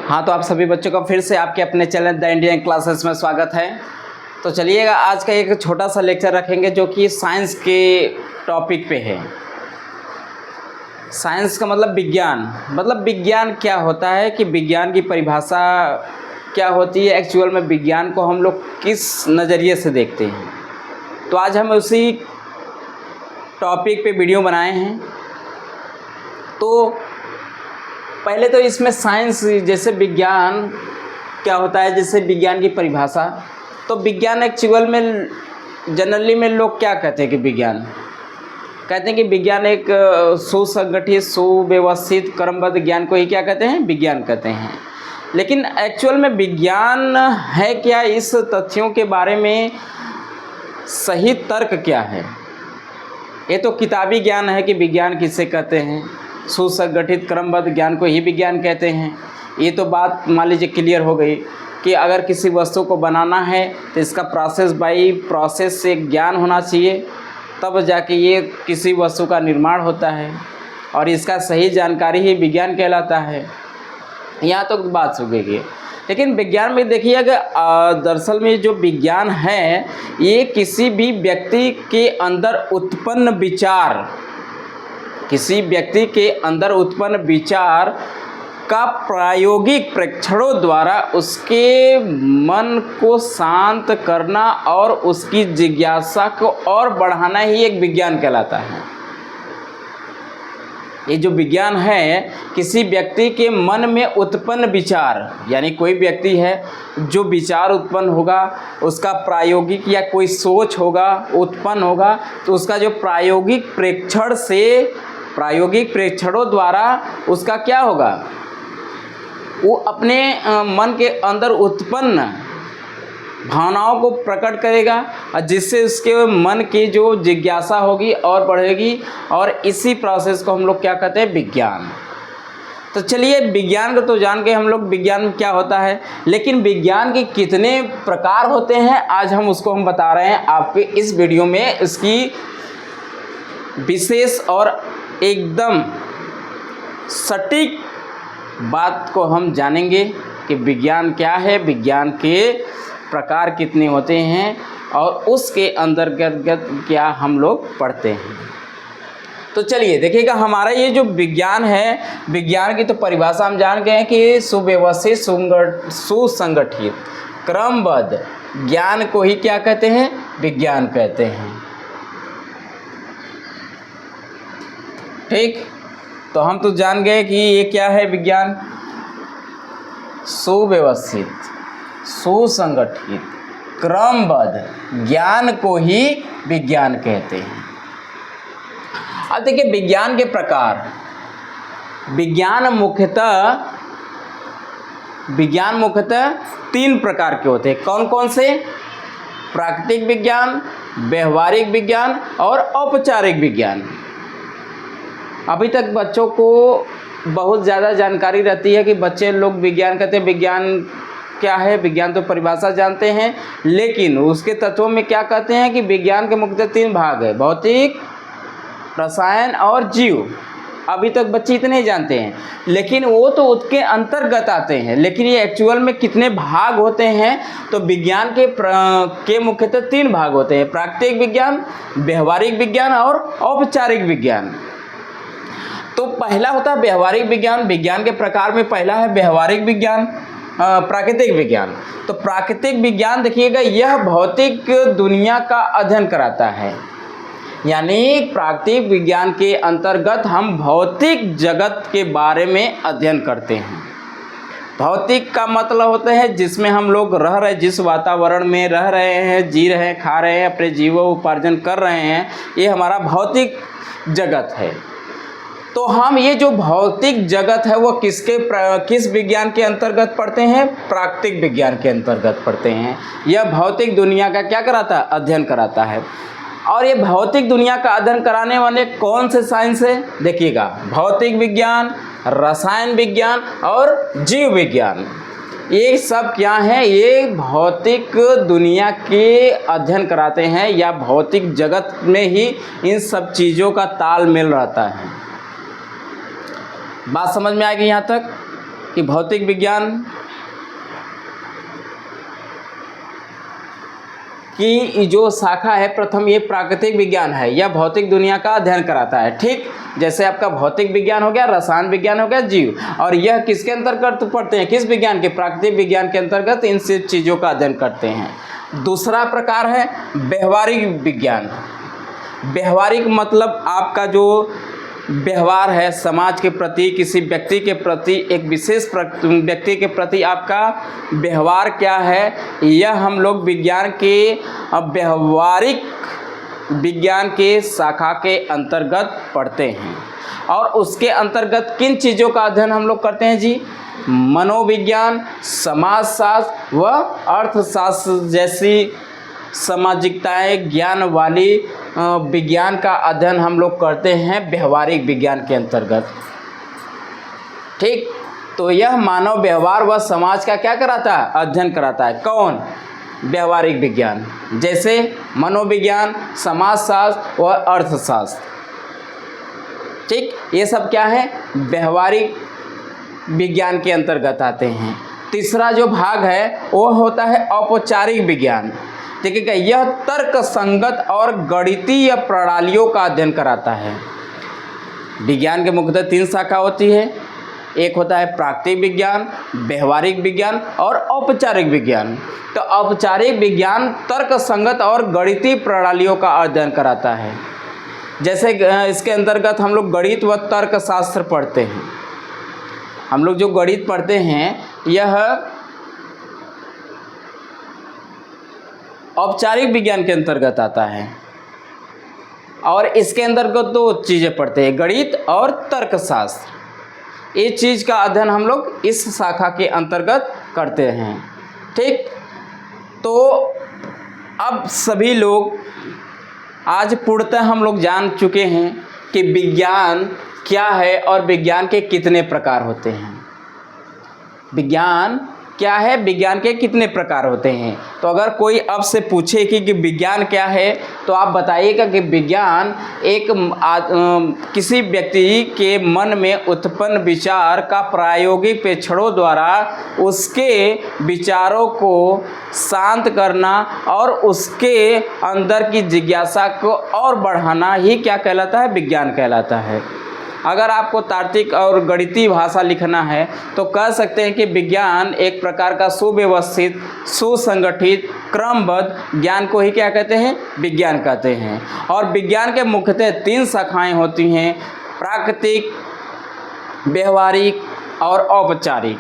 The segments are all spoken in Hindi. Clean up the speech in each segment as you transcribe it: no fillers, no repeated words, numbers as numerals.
हाँ, तो आप सभी बच्चों का फिर से आपके अपने चैनल द इंडियन क्लासेस में स्वागत है। तो चलिएगा, आज का एक छोटा सा लेक्चर रखेंगे जो कि साइंस के टॉपिक पे है। साइंस का मतलब विज्ञान क्या होता है, कि विज्ञान की परिभाषा क्या होती है, एक्चुअल में विज्ञान को हम लोग किस नज़रिए से देखते हैं। तो आज हम उसी टॉपिक पे वीडियो बनाए हैं। तो पहले तो इसमें साइंस जैसे विज्ञान क्या होता है, जैसे विज्ञान की परिभाषा। तो विज्ञान एक्चुअल में जनरली में लोग क्या कहते हैं कि विज्ञान कहते हैं कि विज्ञान एक सुसंगठित सुव्यवस्थित क्रमबद्ध ज्ञान को ही क्या कहते हैं, विज्ञान कहते हैं। लेकिन एक्चुअल में विज्ञान है क्या, इस तथ्यों के बारे में सही तर्क क्या है। ये तो किताबी ज्ञान है कि विज्ञान किसे कहते हैं, सुसंगठित क्रमबद्ध ज्ञान को ही विज्ञान कहते हैं। ये तो बात मान लीजिए क्लियर हो गई कि अगर किसी वस्तु को बनाना है तो इसका प्रोसेस से ज्ञान होना चाहिए, तब जाके ये किसी वस्तु का निर्माण होता है, और इसका सही जानकारी ही विज्ञान कहलाता है। यहाँ तो बात हो गई। लेकिन विज्ञान में देखिए कि दरअसल में जो विज्ञान है ये किसी भी व्यक्ति के अंदर उत्पन्न विचार का प्रायोगिक परीक्षणों द्वारा उसके मन को शांत करना और उसकी जिज्ञासा को और बढ़ाना ही एक विज्ञान कहलाता है। ये जो विज्ञान है, किसी व्यक्ति के मन में उत्पन्न विचार, यानी कोई व्यक्ति है जो विचार उत्पन्न होगा, उसका प्रायोगिक या कोई सोच होगा उत्पन्न होगा, तो उसका जो प्रायोगिक प्रेक्षणों द्वारा उसका क्या होगा, वो अपने मन के अंदर उत्पन्न भावनाओं को प्रकट करेगा, और जिससे उसके मन की जो जिज्ञासा होगी और बढ़ेगी, और इसी प्रोसेस को हम लोग क्या कहते हैं, विज्ञान। तो चलिए, विज्ञान को तो जान के हम लोग विज्ञान में क्या होता है, लेकिन विज्ञान के कितने प्रकार होते हैं आज हम बता रहे हैं आपके इस वीडियो में। इसकी विशेष और एकदम सटीक बात को हम जानेंगे कि विज्ञान क्या है, विज्ञान के प्रकार कितने होते हैं, और उसके अंतर्गत क्या हम लोग पढ़ते हैं। तो चलिए देखिएगा, हमारा ये जो विज्ञान है, विज्ञान की तो परिभाषा हम जान गए हैं कि सुव्यवस्थित सुसंगठित क्रमबद्ध ज्ञान को ही क्या कहते हैं, विज्ञान कहते हैं। ठीक, तो हम तो जान गए कि ये क्या है विज्ञान, सुव्यवस्थित सुसंगठित क्रमबद्ध ज्ञान को ही विज्ञान कहते हैं। अब देखिए, विज्ञान के प्रकार, विज्ञान मुख्यतः 3 प्रकार के होते हैं। कौन कौन से? प्राकृतिक विज्ञान, व्यवहारिक विज्ञान और औपचारिक विज्ञान। अभी तक बच्चों को बहुत ज़्यादा जानकारी रहती है कि बच्चे लोग विज्ञान कहते हैं, विज्ञान क्या है, विज्ञान तो परिभाषा जानते हैं, लेकिन उसके तत्वों में क्या कहते हैं कि विज्ञान के मुख्यतः 3 भाग है, भौतिक, रसायन और जीव। अभी तक बच्चे इतने ही जानते हैं, लेकिन वो तो उसके अंतर्गत आते हैं। लेकिन ये एक्चुअल में कितने भाग होते हैं, तो विज्ञान के मुख्यतः 3 भाग होते हैं, प्राकृतिक विज्ञान, व्यवहारिक विज्ञान और औपचारिक विज्ञान। तो पहला होता है व्यवहारिक विज्ञान। विज्ञान के प्रकार में पहला है व्यवहारिक विज्ञान, प्राकृतिक विज्ञान। तो प्राकृतिक विज्ञान देखिएगा, यह भौतिक दुनिया का अध्ययन कराता है, यानी प्राकृतिक विज्ञान के अंतर्गत हम भौतिक जगत के बारे में अध्ययन करते हैं। भौतिक का मतलब होता है जिसमें हम लोग रह रहे, जिस वातावरण में रह रहे हैं, जी रहे हैं, खा रहे हैं, अपने जीवोपार्जन कर रहे हैं, ये हमारा भौतिक जगत है। तो हम ये जो भौतिक जगत है वो किस विज्ञान के अंतर्गत पढ़ते हैं? प्राकृतिक विज्ञान के अंतर्गत पढ़ते हैं। यह भौतिक दुनिया का क्या कराता है? अध्ययन कराता है। और ये भौतिक दुनिया का अध्ययन कराने वाले कौन से साइंस है? देखिएगा, भौतिक विज्ञान, रसायन विज्ञान और जीव विज्ञान, ये सब क्या है? ये भौतिक दुनिया के अध्ययन कराते हैं, या भौतिक जगत में ही इन सब चीज़ों का तालमेल रहता है। बात समझ में आएगी यहाँ तक? कि भौतिक विज्ञान की जो शाखा है, प्रथम ये प्राकृतिक विज्ञान है, यह भौतिक दुनिया का अध्ययन कराता है। ठीक, जैसे आपका भौतिक विज्ञान हो गया, रसायन विज्ञान हो गया, जीव, और यह किसके अंतर्गत पढ़ते हैं, किस विज्ञान के, प्राकृतिक विज्ञान के अंतर्गत इन सब चीज़ों का अध्ययन करते हैं। दूसरा प्रकार है व्यवहारिक विज्ञान। व्यवहारिक मतलब आपका जो व्यवहार है समाज के प्रति, किसी व्यक्ति के प्रति, एक विशेष व्यक्ति के प्रति आपका व्यवहार क्या है, यह हम लोग विज्ञान के व्यवहारिक विज्ञान के शाखा के अंतर्गत पढ़ते हैं। और उसके अंतर्गत किन चीज़ों का अध्ययन हम लोग करते हैं जी, मनोविज्ञान, समाजशास्त्र व अर्थशास्त्र जैसी सामाजिकताएं ज्ञान वाली विज्ञान का अध्ययन हम लोग करते हैं व्यवहारिक विज्ञान के अंतर्गत। ठीक, तो यह मानव व्यवहार व समाज का क्या कराता है, अध्ययन कराता है। कौन, व्यवहारिक विज्ञान, जैसे मनोविज्ञान, समाजशास्त्र व अर्थशास्त्र। ठीक, ये सब क्या है, व्यवहारिक विज्ञान के अंतर्गत आते हैं। तीसरा जो भाग है वो होता है औपचारिक विज्ञान। देखिएगा, यह तर्क संगत और गणितीय प्रणालियों का अध्ययन कराता है। विज्ञान के मुख्यतः 3 शाखा होती है, एक होता है प्राकृतिक विज्ञान, व्यवहारिक विज्ञान और औपचारिक विज्ञान। तो औपचारिक विज्ञान तर्क संगत और गणितीय प्रणालियों का अध्ययन कराता है। जैसे इसके अंतर्गत हम लोग गणित व तर्क शास्त्र पढ़ते हैं। हम लोग जो गणित पढ़ते हैं यह औपचारिक विज्ञान के अंतर्गत आता है, और इसके अंतर्गत 2 चीज़ें पढ़ते हैं, गणित और तर्कशास्त्र। ये चीज़ का अध्ययन हम लोग इस शाखा के अंतर्गत करते हैं। ठीक, तो अब सभी लोग आज पूर्णतः हम लोग जान चुके हैं कि विज्ञान क्या है और विज्ञान के कितने प्रकार होते हैं। विज्ञान क्या है, विज्ञान के कितने प्रकार होते हैं। तो अगर कोई अब से पूछे कि विज्ञान क्या है, तो आप बताइएगा कि विज्ञान एक किसी व्यक्ति के मन में उत्पन्न विचार का प्रायोगिक प्रेक्षणों द्वारा उसके विचारों को शांत करना और उसके अंदर की जिज्ञासा को और बढ़ाना ही क्या कहलाता है, विज्ञान कहलाता है। अगर आपको तार्किक और गणितीय भाषा लिखना है तो कह सकते हैं कि विज्ञान एक प्रकार का सुव्यवस्थित, सुसंगठित, क्रमबद्ध ज्ञान को ही क्या कहते हैं, विज्ञान कहते हैं। और विज्ञान के मुख्यतः 3 शाखाएं होती हैं, प्राकृतिक, व्यवहारिक और औपचारिक।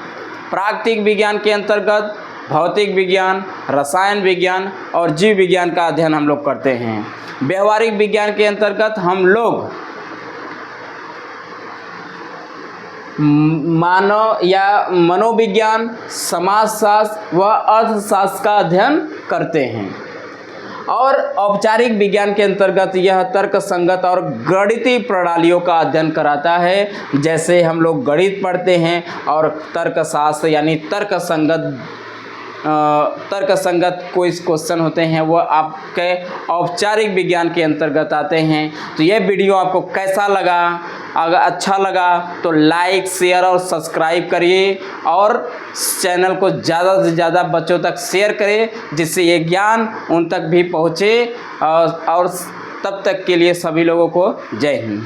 प्राकृतिक विज्ञान के अंतर्गत भौतिक विज्ञान, रसायन विज्ञान और जीव विज्ञान का अध्ययन हम लोग करते हैं। व्यवहारिक विज्ञान के अंतर्गत हम लोग मानव या मनोविज्ञान, समाजशास्त्र व अर्थशास्त्र का अध्ययन करते हैं। और औपचारिक विज्ञान के अंतर्गत यह तर्क संगत और गणितीय प्रणालियों का अध्ययन कराता है। जैसे हम लोग गणित पढ़ते हैं और तर्कशास्त्र यानी तर्क संगत कोई क्वेश्चन होते हैं वो आपके औपचारिक विज्ञान के अंतर्गत आते हैं। तो ये वीडियो आपको कैसा लगा, अगर अच्छा लगा तो लाइक, शेयर और सब्सक्राइब करिए और चैनल को ज़्यादा से ज़्यादा बच्चों तक शेयर करें, जिससे ये ज्ञान उन तक भी पहुँचे। और तब तक के लिए सभी लोगों को जय हिंद।